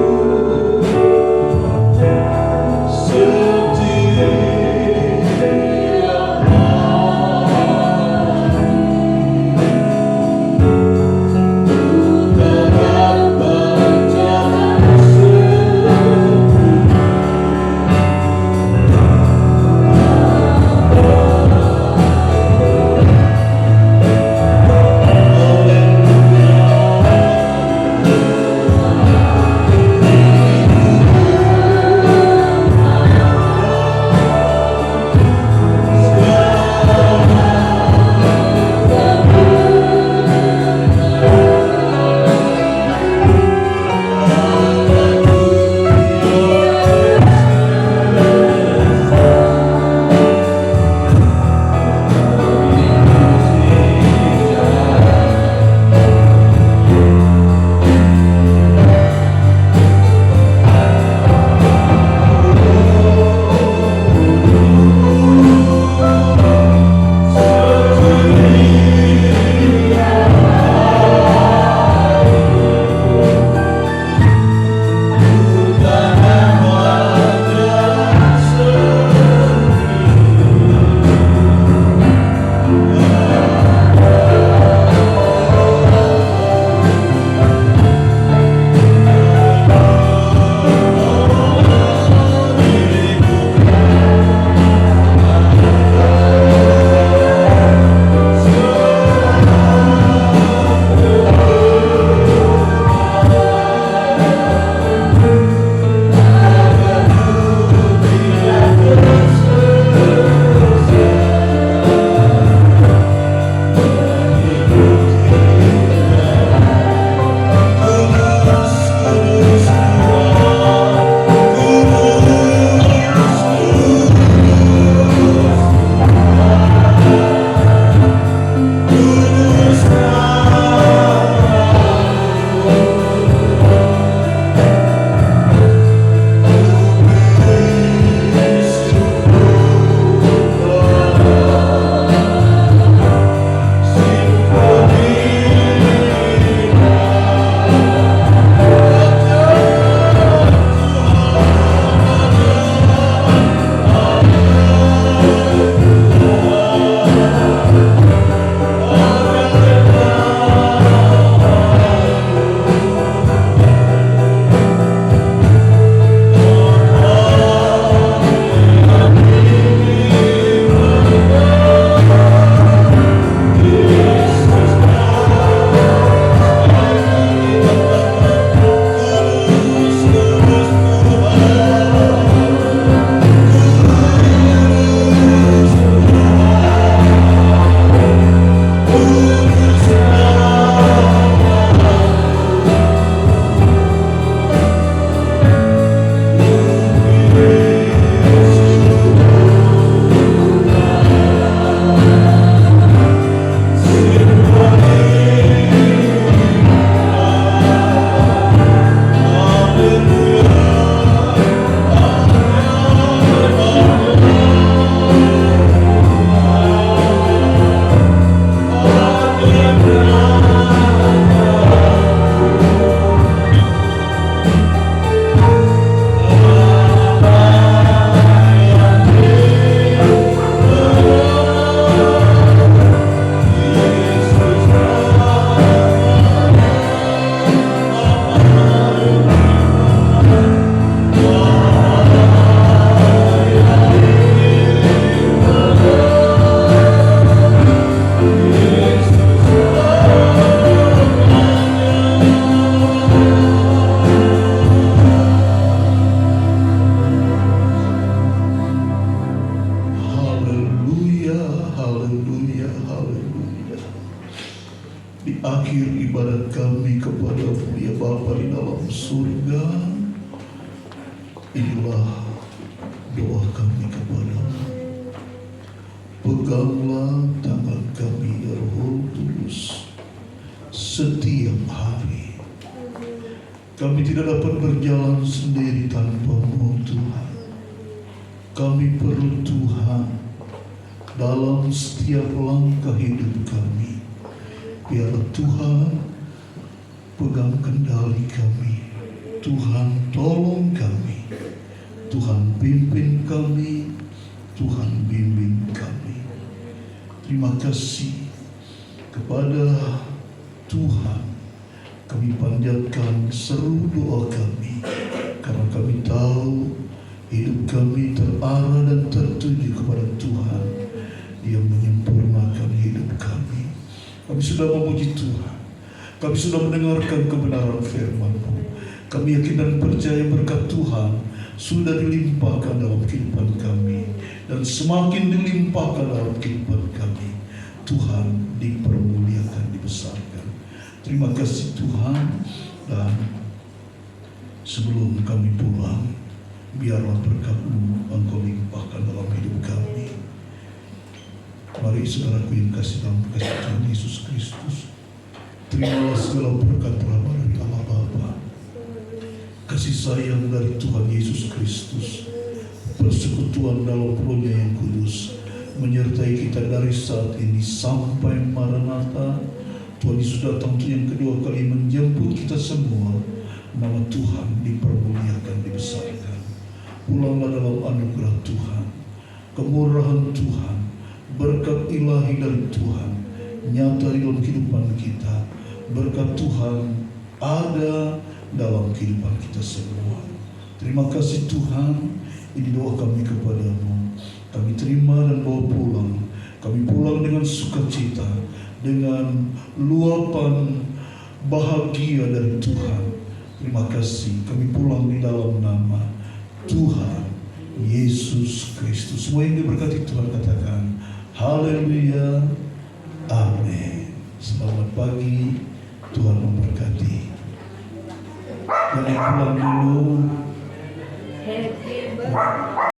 inilah doa kami kepadamu. Peganglah tangan kami ya Roh Kudus setiap hari. Kami tidak dapat berjalan sendiri tanpa-Mu Tuhan. Kami perlu Tuhan dalam setiap langkah hidup kami. Biarlah Tuhan pegang kendali kami. Tuhan tolong kami. Tuhan pimpin kami. Tuhan bimbing kami. Terima kasih kepada Tuhan. Kami panjatkan seru doa kami karena kami tahu hidup kami terarah dan tertuju kepada Tuhan. Dia menyempurnakan hidup kami. Kami sudah memuji Tuhan. Kami sudah mendengarkan kebenaran firman-Mu. Kami yakin dan percaya berkat Tuhan sudah dilimpahkan dalam kehidupan kami dan semakin dilimpahkan dalam kehidupan kami. Tuhan dipermuliakan, dibesarkan. Terima kasih Tuhan. Dan sebelum kami pulang, biarlah berkat-Mu Engkau limpahkan dalam hidup kami. Mari saudaraku yang kasih dalam kasih Tuhan Yesus Kristus, terimalah segala berkat rahmat dari Allah Bapa, kasih sayang dari Tuhan Yesus Kristus, persekutuan dalam Roh-Nya yang kudus menyertai kita dari saat ini sampai Maranatha. Tuhan Yesus datang untuk yang kedua kali menjemput kita semua. Nama Tuhan dipermuliakan, dibesarkan. Pulanglah dalam anugerah Tuhan, kemurahan Tuhan, berkat ilahi dari Tuhan nyata di dalam kehidupan kita. Berkat Tuhan ada dalam kehidupan kita semua. Terima kasih Tuhan. Ini doa kami kepadamu. Kami terima dan bawa pulang. Kami pulang dengan sukacita, dengan luapan bahagia dari Tuhan. Terima kasih. Kami pulang di dalam nama Tuhan Yesus Kristus. Semua yang diberkati Tuhan katakan haleluya, amin. Selamat pagi, Tuhan memberkati. Dan yang pulang dulu, Happy birthday.